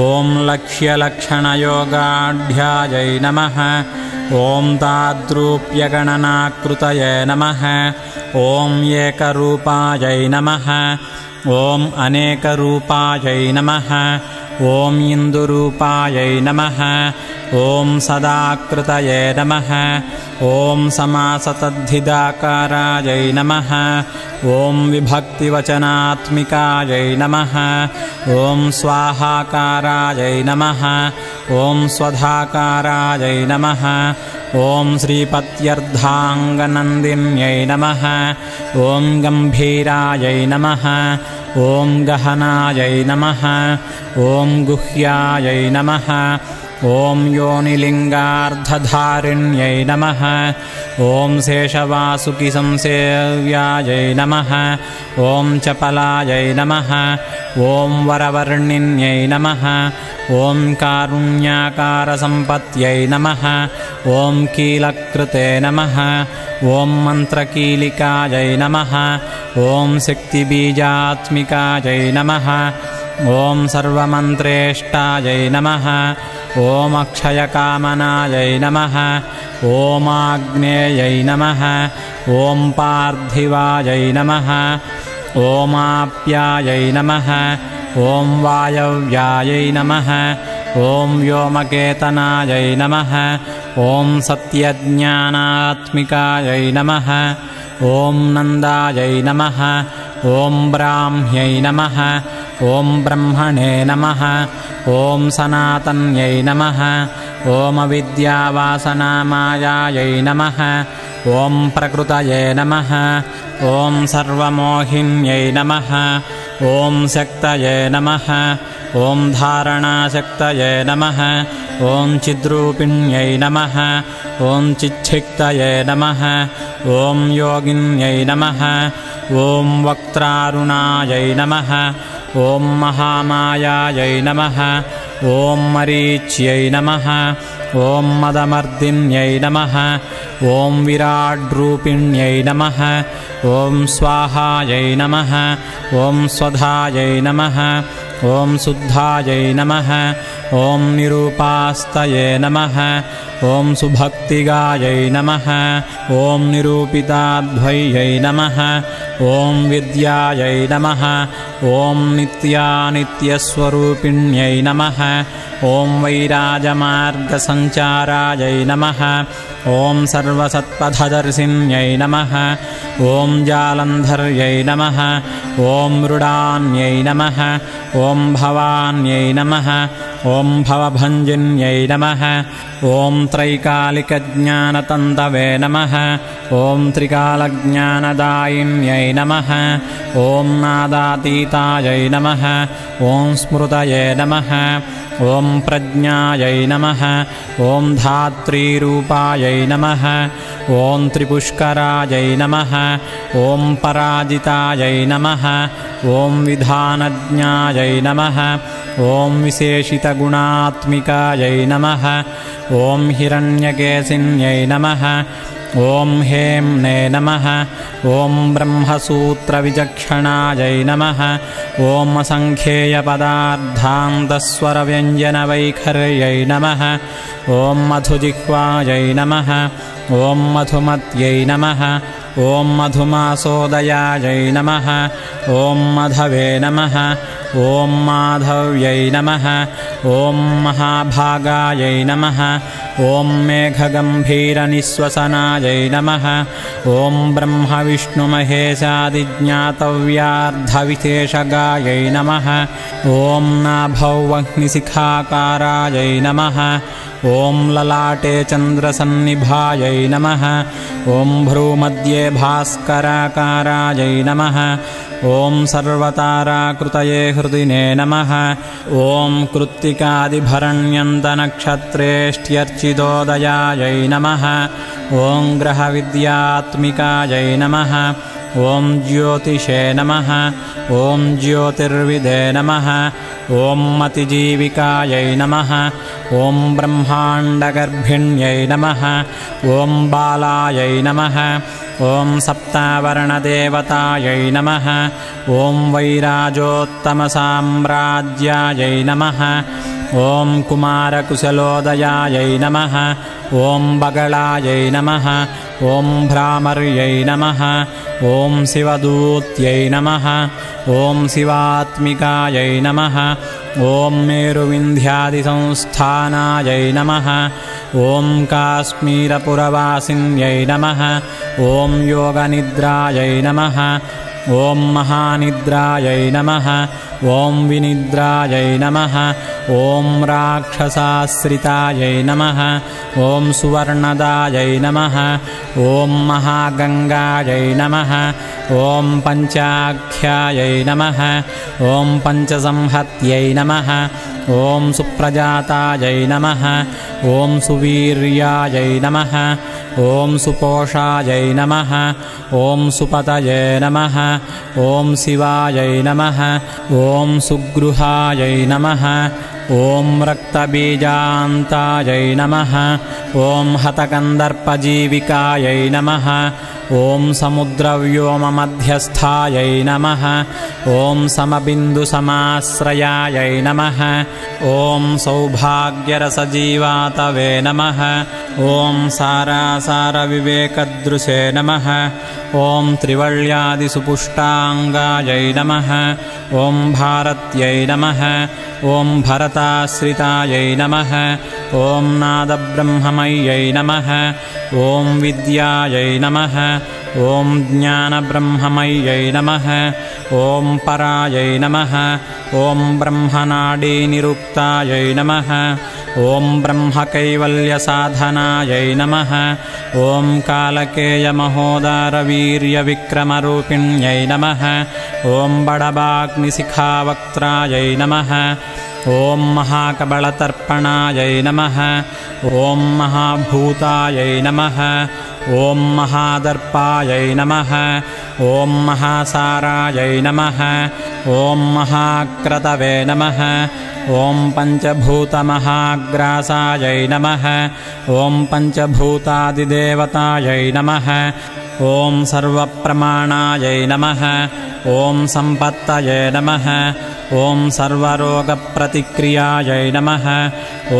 ॐ लक्ष्यलक्षणयोगाढ्यायै नमः ॐ ताद्रूप्यगणनाकृतये नमः ॐ एकरूपायै नमः ॐ अनेकरूपायै नमः ॐ इन्दुरूपायै नमः ॐ सदाकृतये नमः ॐ समासतद्धिदाकारायै नमः ॐ विभक्तिवचनात्मिकायै नमः ॐ स्वाहाकारायै नमः ॐ स्वधाकारायै नमः ॐ श्रीपत्यर्धाङ्गनन्दिन्यै नमः ॐ गम्भीरायै नमः ॐ गहनायै नमः ॐ गुह्यायै नमः ॐ योनिलिङ्गार्धधारिण्यै नमः ॐ शेषवासुकिसंसेव्यायै नमः ॐ चपलायै नमः ॐ वरवर्णिन्यै नमः ॐ कारुण्याकारसम्पत्यै नमः ॐ कीलकृते नमः ॐ मन्त्रकीलिकायै नमः ॐ शक्तिबीजात्मिकायै नमः ॐ सर्वमन्त्रेष्टायै नमः ॐ अक्षयकामनायै नमः ॐ आग्नेयै नमः ॐ पार्थिवायै नमः ॐ आप्यायै नमः ॐ वायव्यायै नमः ॐ व्योमकेतनायै नमः ॐ सत्यज्ञानात्मिकायै नमः ॐ नन्दायै नमः ॐ ब्राह्म्यै नमः ॐ ब्रह्मणे नमः ॐ सनातन्यै नमः ॐ अविद्यावासनामायायै नमः ॐ प्रकृतये नमः ॐ सर्वमोहिन्यै नमः ॐ शक्तये नमः ॐ धारणाशक्तये नमः ॐ चिद्रूपिण्यै नमः ॐ चिच्छिक्तये नमः ॐ योगिन्यै नमः ॐ वक्त्रारुणायै नमः ॐ महामायायै नमः ॐ मरीच्यै नमः ॐ मदमर्दिन्यै नमः ॐ विराड्रूपिण्यै नमः ॐ स्वाहायै नमः ॐ स्वधायै नमः ॐ शुद्धायै नमः ॐ निरूपास्तये नमः ॐ सुभक्तिगायै नमः ॐ निरूपिताध्वयै नमः ॐ विद्यायै नमः ॐ नित्यानित्यस्वरूपिण्यै नमः ॐ वैराजमार्गसञ्चारायै नमः ॐ सर्वसत्पथदर्शिन्यै नमः ॐ जालन्धर्यै नमः ॐ मृडान्यै नमः ॐ भवान्यै नमः ॐ भवभञ्जिन्यै नमः ॐ त्रैकालिकज्ञानतन्तवे नमः ॐ त्रिकालज्ञानदायिन्यै नमः ॐ नादातीतायै नमः ॐ स्मृतये नमः ॐ प्रज्ञायै नमः ॐ धात्रीरूपायै नमः ॐ त्रिपुष्करायै नमः ॐ पराजितायै नमः ॐ विधानज्ञायै नमः ॐ विशेषितगुणात्मिकायै नमः ॐ हिरण्यकेशिन्यै नमः ॐ हेम्ने नमः ॐ ब्रह्मसूत्रविचक्षणायै नमः ॐ असङ्ख्येयपदार्थान्तस्वरव्यञ्जनवैखर्यै नमः ॐ मधुजिह्वायै नमः ॐ मधुमत्यै नमः ॐ मधुमासोदयायै नमः ॐ मधवे नमः ॐ माधव्यै नमः ॐ महाभागायै नमः ॐ मेघगम्भीरनिःश्वसनायै नमः ॐ ब्रह्मविष्णुमहेशादिज्ञातव्यार्धविशेषगायै नमः ॐ नाभौ अग्निशिखाकारायै नमः ॐ ललाटे चन्द्रसन्निभायै नमः ॐ भ्रूमध्ये भास्कराकारायै नमः ॐ सर्वताराकृतये हृदिने नमः ॐ कृत्तिकादिभरण्यन्तनक्षत्रेष्ट्यर्चितोदयायै नमः ॐ ग्रहविद्यात्मिकायै नमः ॐ ज्योतिषे नमः ॐ ज्योतिर्विदे नमः ॐ मतिजीविकायै नमः ॐ ब्रह्माण्डगर्भिण्यै नमः ॐ बालायै नमः ॐ सप्तावरणदेवतायै नमः ॐ वैराजोत्तमसाम्राज्यायै नमः ॐ कुमारकुशलोदयायै नमः ॐ बगलायै नमः ॐ भ्रामर्यै नमः ॐ शिवदूत्यै नमः ॐ शिवात्मिकायै नमः ॐ मेरुविन्ध्यादिसंस्थानायै नमः ॐ काश्मीरपुरवासिन्यै नमः ॐ योगनिद्रायै नमः ॐ महानिद्रायै नमः ॐ विनिद्रायै नमः ॐ राक्षसाश्रितायै नमः ॐ सुवर्णदायै नमः ॐ महागङ्गायै नमः ॐ पञ्चाख्यायै नमः ॐ पञ्चसंहत्यै नमः ॐ सुप्रजातायै नमः ॐ सुवीर्यायै नमः ॐ सुपोषायै नमः ॐ सुपतये नमः ॐ शिवायै नमः ॐ सुगृहायै नमः ॐ रक्तबीजान्तायै नमः ॐ हतकन्दर्पजीविकायै नमः ॐ समुद्रव्योममध्यस्थायै नमः ॐ समबिन्दुसमाश्रयायै नमः ॐ सौभाग्यरसजीवातवे नमः ॐ सारासारविवेकदृशे नमः ॐ त्रिवल्यादिसुपुष्टाङ्गायै नमः ॐ भारत्यै नमः ॐ भरताश्रितायै नमः ॐ नादब्रह्ममय्यै नमः ॐ विद्यायै नमः ॐ ज्ञानब्रह्ममय्यै नमः ॐ परायै नमः ॐ ब्रह्मनाडीनिरुक्तायै नमः ॐ ब्रह्मकैवल्यसाधनायै नमः ॐ कालकेयमहोदारवीर्यविक्रमरूपिण्यै नमः ॐ बडबाग्निशिखावक्त्रायै नमः ॐ महाकबलतर्पणायै नमः ॐ महाभूतायै नमः ॐ महादर्पायै नमः ॐ महासारायै नमः ॐ महाक्रतवे नमः ॐ पञ्चभूतमहाग्रासायै नमः ॐ पञ्चभूतादिदेवतायै नमः ॐ सर्वप्रमाणायै नमः ॐ सम्पत्तये नमः ॐ सर्वरोगप्रतिक्रियायै नमः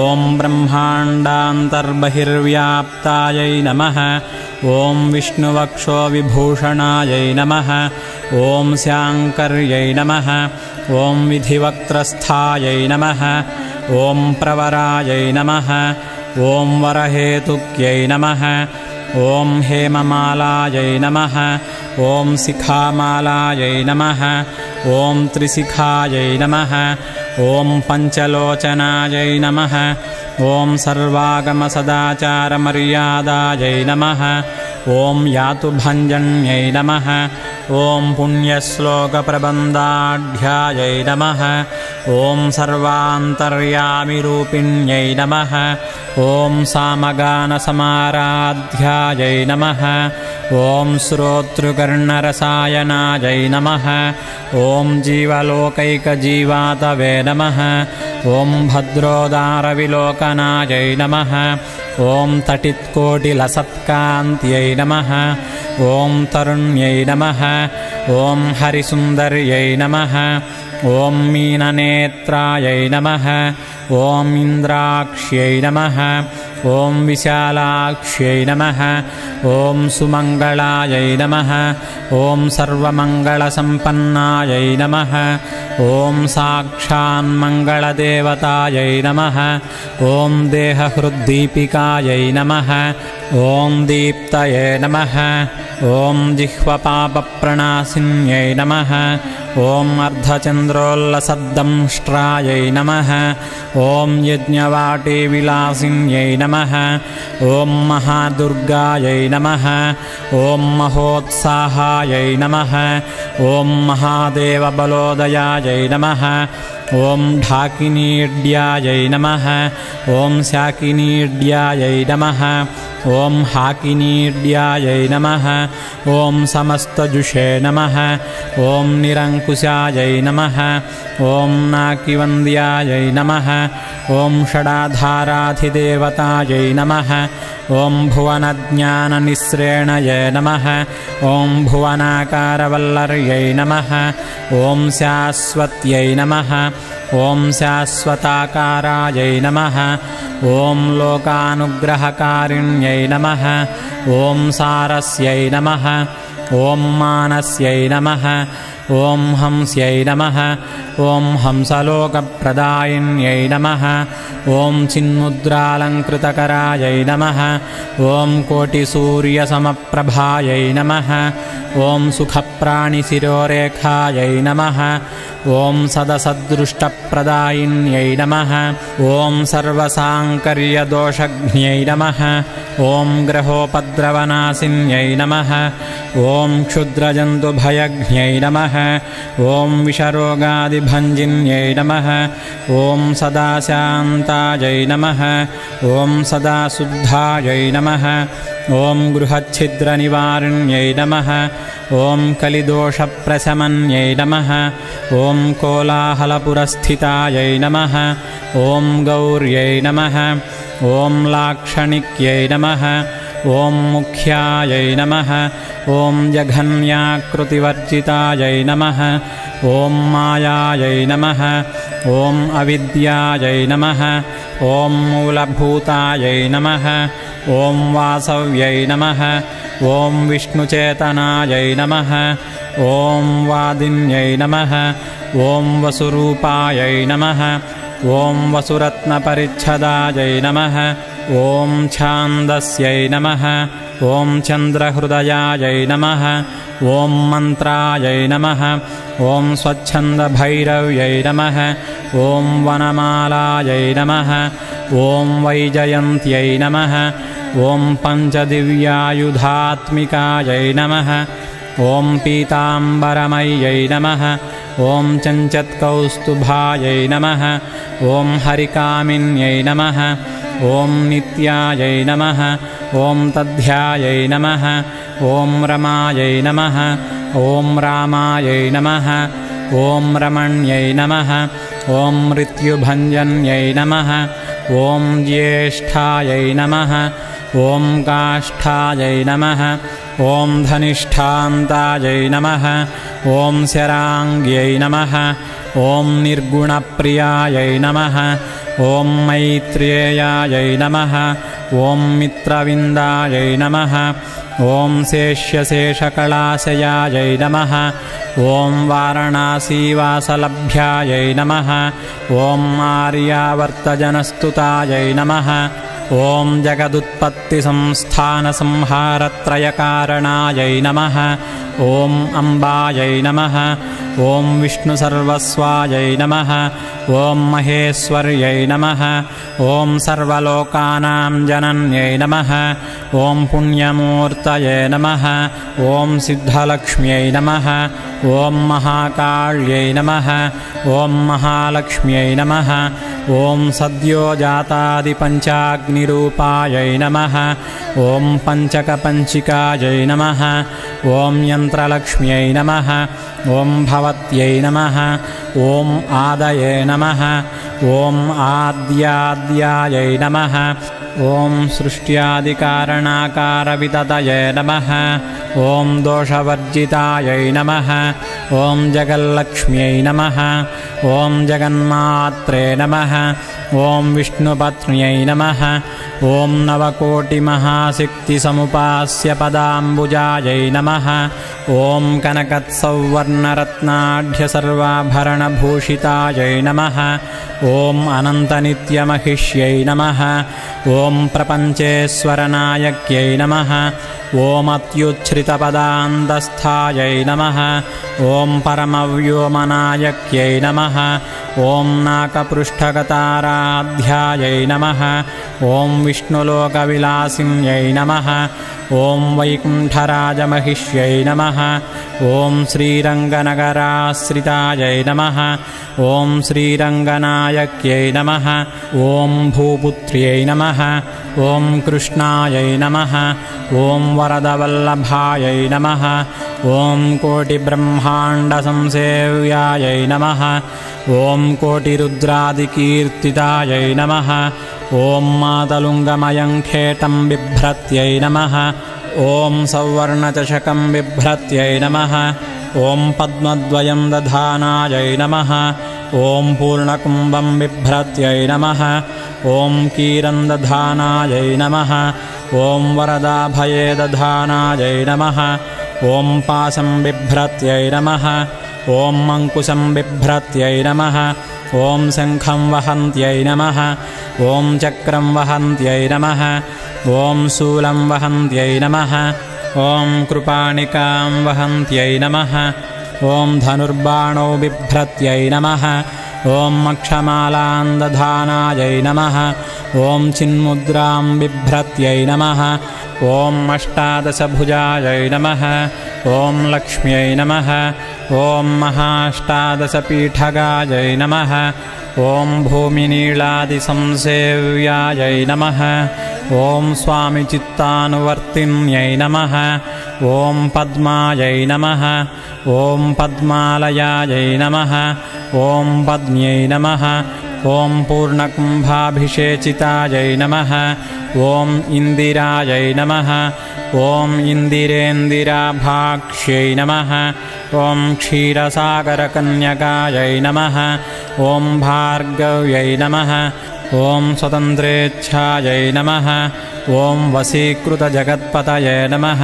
ॐ ब्रह्माण्डान्तर्बहिर्व्याप्तायै नमः ॐ विष्णुवक्षोविभूषणायै नमः ॐ शाङ्कर्यै नमः ॐ विधिवक्त्रस्थायै नमः ॐ प्रवरायै नमः ॐ वरहेतुक्यै नमः ॐ हेममालायै नमः ॐ शिखामालायै नमः ॐ त्रिशिखायै नमः ॐ पञ्चलोचनायै नमः ॐ सर्वागमसदाचारमर्यादायै नमः ॐ यातुभञ्जन्यै नमः ॐ पुण्यश्लोकप्रबन्धाढ्यायै नमः ॐ सर्वान्तर्यामिरूपिण्यै नमः ॐ सामगानसमाराध्यायै नमः ॐ श्रोतृकर्णरसायनायै नमः ॐ जीवलोकैकजीवातवे नमः ॐ भद्रोदारविलोकनायै नमः ॐ तटित्कोटिलसत्कान्त्यै नमः ॐ तरुण्यै नमः ॐ हरिसुन्दर्यै नमः ॐ मीननेत्रायै नमः ॐ इन्द्राक्ष्यै नमः ॐ विशालाक्ष्यै नमः ॐ सुमङ्गलायै नमः ॐ सर्वमङ्गलसम्पन्नायै नमः ॐ साक्षान्मङ्गलदेवतायै नमः ॐ देहहृद्दीपिकायै नमः ॐ दीप्तये नमः ॐ जिह्वपापप्रणाशिन्यै नमः ॐ अर्धचन्द्रोल्लसद्दंष्ट्रायै नमः ॐ यज्ञवाटीविलासिन्यै नमः ॐ महादुर्गायै नमः ॐ महोत्साहायै नमः ॐ महादेवबलोदयायै नमः ॐ ढाकिनीड्यायै नमः ॐ शाकिनीड्यायै नमः ॐ हाकिनीड्यायै नमः ॐ समस्तजुषे नमः ॐ निरङ्कुशायै नमः ॐ नाकिवन्द्यायै नमः ॐ षडाधाराधिदेवतायै नमः ॐ भुवनज्ञाननिःस्रेणये नमः ॐ भुवनाकारवल्लर्यै नमः ॐ शाश्वत्यै नमः ॐ शाश्वताकारायै नमः ॐ लोकानुग्रहकारिण्यै नमः ॐ सारस्यै नमः ॐ मानस्यै नमः ॐ हंस्यै नमः ॐ हंसलोकप्रदायिन्यै नमः ॐ चिन्मुद्रालङ्कृतकरायै नमः ॐ कोटिसूर्यसमप्रभायै नमः ॐ सुखप्राणिशिरोरेखायै नमः ॐ सदसदृष्टप्रदायिन्यै नमः ॐ सर्वसाङ्कर्यदोषघ्न्यै नमः ॐ ग्रहोपद्रवनाशिन्यै नमः ॐ क्षुद्रजन्तुभयघ्न्यै नमः ॐ विषरोगादिभञ्जिन्यै नमः ॐ सदाशान्तायै नमः ॐ सदाशुद्धायै नमः ॐ गृहच्छिद्रनिवारिण्यै नमः ॐ कलिदोषप्रशमन्यै नमः ॐ कोलाहलपुरस्थितायै नमः ॐ गौर्यै नमः ॐ लाक्षणिक्यै नमः ॐ मुख्यायै नमः ॐ जघन्याकृतिवर्जितायै नमः ॐ मायायै नमः ॐ अविद्यायै नमः ॐ मूलभूतायै नमः ॐ वासव्यै नमः ॐ विष्णुचेतनायै नमः ॐ वादिन्यै नमः ॐ वसुरूपायै नमः ॐ वसुरत्नपरिच्छदायै नमः ॐ छान्दस्यै नमः ॐ चन्द्रहृदयायै नमः ॐ मन्त्रायै नमः ॐ स्वच्छन्दभैरव्यै नमः ॐ वनमालायै नमः ॐ वैजयन्त्यै नमः ॐ पञ्चदिव्यायुधात्मिकायै नमः ॐ पीताम्बरमय्यै नमः ॐ चञ्चत्कौस्तुभायै नमः ॐ हरिकामिन्यै नमः ॐ नित्यायै नमः ॐ तद्ध्यायै नमः ॐ रमायै नमः ॐ रामायै नमः ॐ रमण्यै नमः ॐ मृत्युभञ्जन्यै नमः ॐ ज्येष्ठायै नमः ॐ काष्ठायै नमः ॐ धनिष्ठान्तायै नमः ॐ शराङ्ग्यै नमः ॐ निर्गुणप्रियायै नमः ॐ मैत्रेयायै नमः ॐ मित्रविन्दायै नमः ॐ शेष्यशेषकलाशयायै नमः ॐ वाराणसीवासलभ्यायै नमः ॐ आर्यावर्तजनस्तुतायै नमः ॐ जगदुत्पत्तिसंस्थानसंहारत्रयकारणायै नमः ॐ अम्बायै नमः ॐ विष्णुसर्वस्वायै नमः ॐ महेश्वर्यै नमः ॐ सर्वलोकानां जनन्यै नमः ॐ पुण्यमूर्तये नमः ॐ सिद्धलक्ष्म्यै नमः ॐ महाकाल्यै नमः ॐ महालक्ष्म्यै नमः ॐ सद्योजातादिपञ्चाग्निरूपायै नमः ॐ पञ्चकपञ्चिकायै नमः ॐ यन्त्रलक्ष्म्यै नमः ॐ भवत्यै नमः ॐ आदये नमः ॐ आद्याद्यायै नमः ॐ सृष्ट्यादिकारणाकारविततये नमः ॐ दोषवर्जितायै नमः ॐ जगल्लक्ष्म्यै नमः ॐ जगन्मात्रे नमः ॐ विष्णुपत्न्यै नमः ॐ नवकोटिमहाशक्तिसमुपास्यपदाम्बुजायै नमः ॐ कनकत्सौवर्णरत्नाढ्यसर्वाभरणभूषितायै नमः ॐ अनन्तनित्यमहिष्यै नमः ॐ प्रपञ्चेश्वरनायक्यै नमः ॐ अत्युच्छ्रितपदान्तस्थायै नमः ॐ परमव्योमनायक्यै नमः ॐ नाकपृष्ठगताराध्यायै नमः ॐ विष्णुलोकविलासिन्यै नमः ॐ वैकुण्ठराजमहिष्यै नमः ॐ श्रीरङ्गनगराश्रितायै नमः ॐ श्रीरङ्गनायक्यै नमः ॐ भूपुत्र्यै नमः ॐ कृष्णायै नमः ॐ वरदवल्लभायै नमः ॐ कोटिब्रह्माण्डसंसेव्यायै नमः ॐ कोटिरुद्रादिकीर्तितायै नमः ॐ मातलुङ्गमयं खेटं बिभ्रत्यै नमः ॐ सौवर्णचषकं बिभ्रत्यै नमः ॐ पद्मद्वयं दधानायै नमः ॐ पूर्णकुम्भं बिभ्रत्यै नमः ॐ कीरन्दधानायै नमः ॐ वरदाभये दधानायै नमः ॐ पाशं बिभ्रत्यै नमः ॐ अङ्कुशं बिभ्रत्यै नमः ॐ शङ्खं वहन्त्यै नमः ॐ चक्रं वहन्त्यै नमः ॐ शूलं वहन्त्यै नमः ॐ कृपाणिकां वहन्त्यै नमः ॐ धनुर्बाणौ बिभ्रत्यै नमः ॐ अक्षमालां दधानायै नमः ॐ चिन्मुद्रां बिभ्रत्यै नमः ॐ अष्टादशभुजायै नमः ॐ लक्ष्म्यै नमः ॐ महाष्टादशपीठगायै नमः ॐ भूमिनीलादिसंसेव्यायै नमः ॐ स्वामिचित्तानुवर्तिन्यै नमः ॐ पद्मायै नमः ॐ पद्मालयायै नमः ॐ पद्म्यै नमः ॐ पूर्णकुम्भाभिषेचितायै नमः ॐ इन्दिरायै नमः ॐ इन्दिरेन्दिराभाक्ष्यै नमः ॐ क्षीरसागरकन्यकायै नमः ॐ भार्गव्यै नमः ॐ स्वतन्त्रेच्छायै नमः ॐ वशीकृतजगत्पतये नमः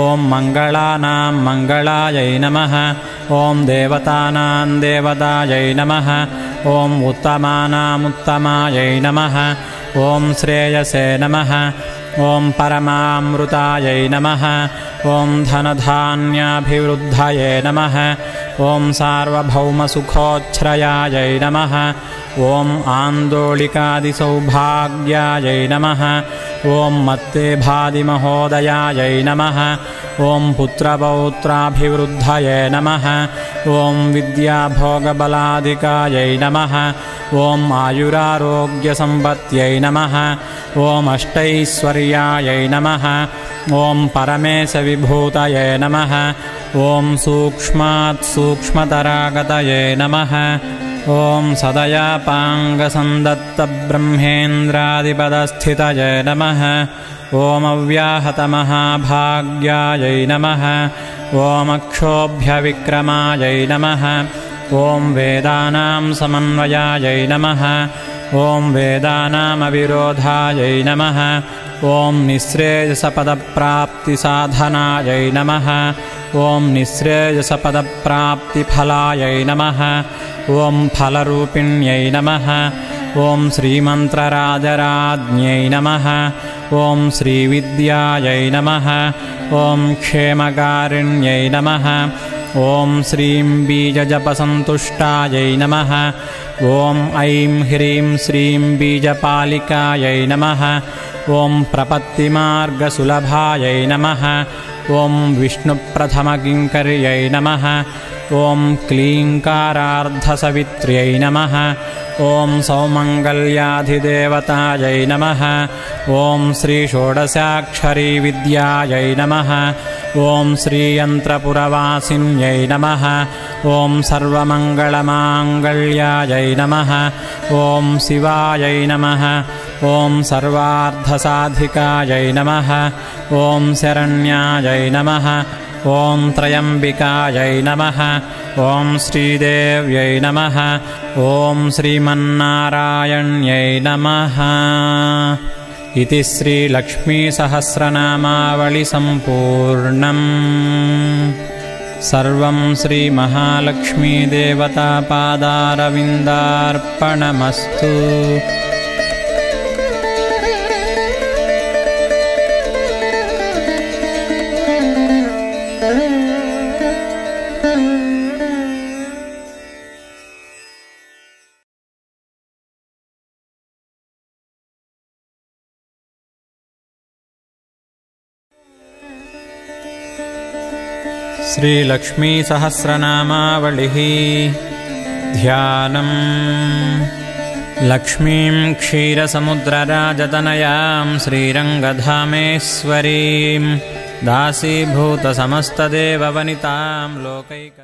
ॐ मङ्गलानां मङ्गलायै नमः ॐ देवतानां देवतायै नमः ॐ उत्तमानामुत्तमायै नमः ॐ श्रेयसे नमः ॐ परमामृतायै नमः ॐ धनधान्याभिवृद्धये नमः ॐ सार्वभौमसुखोच्छ्रयायै नमः ॐ आन्दोलिकादिसौभाग्यायै नमः ॐ मत्तेभादिमहोदयायै नमः ॐ पुत्रपौत्राभिवृद्धये नमः ॐ विद्याभोगबलादिकायै नमः ॐ आयुरारोग्यसम्पत्त्यै नमः ॐ अष्टैश्वर्यायै नमः ॐ परमेशविभूतये नमः ॐ सूक्ष्मात् सूक्ष्मतरागतये नमः ॐ सदयापाङ्गसन्दत्तब्रह्मेन्द्रादिपदस्थितये नमः ॐ अव्याहतमहाभाग्यायै नमः ॐ अक्षोभ्यविक्रमायै नमः ॐ वेदानां समन्वयायै नमः ॐ वेदानामविरोधायै नमः ॐ निःश्रेयसपदप्राप्तिसाधनायै नमः ॐ निःश्रेयसपदप्राप्तिफलायै नमः ॐ फलरूपिण्यै नमः ॐ श्रीमन्त्रराजराज्ञै नमः ॐ श्रीविद्यायै नमः ॐ क्षेमकारिण्यै नमः ॐ श्रीं बीजजपसन्तुष्टायै नमः ॐ ऐं ह्रीं श्रीं बीजपालिकायै नमः ॐ प्रपत्तिमार्गसुलभायै नमः ॐ विष्णुप्रथमकिङ्कर्यै नमः ॐ क्लीङ्कारार्धसवित्र्यै नमः ॐ सौमङ्गल्याधिदेवतायै नमः ॐ श्रीषोडशाक्षरी विद्यायै नमः ॐ श्रीयन्त्रपुरवासिन्यै नमः ॐ सर्वमङ्गलमाङ्गल्यायै नमः ॐ शिवायै नमः ॐ सर्वार्धसाधिकायै नमः ॐ शरण्यायै नमः ॐ त्रयम्बिकायै नमः ॐ श्रीदेव्यै नमः ॐ श्रीमन्नारायण्यै नमः इति श्रीलक्ष्मीसहस्रनामावलिसम्पूर्णम् सर्वं श्रीमहालक्ष्मीदेवतापादारविन्दार्पणमस्तु। श्रीलक्ष्मीसहस्रनामावलिः ध्यानम् लक्ष्मीं क्षीरसमुद्रराजतनयां श्रीरङ्गधामेश्वरीं दासीभूतसमस्तदेववनितां लोकैक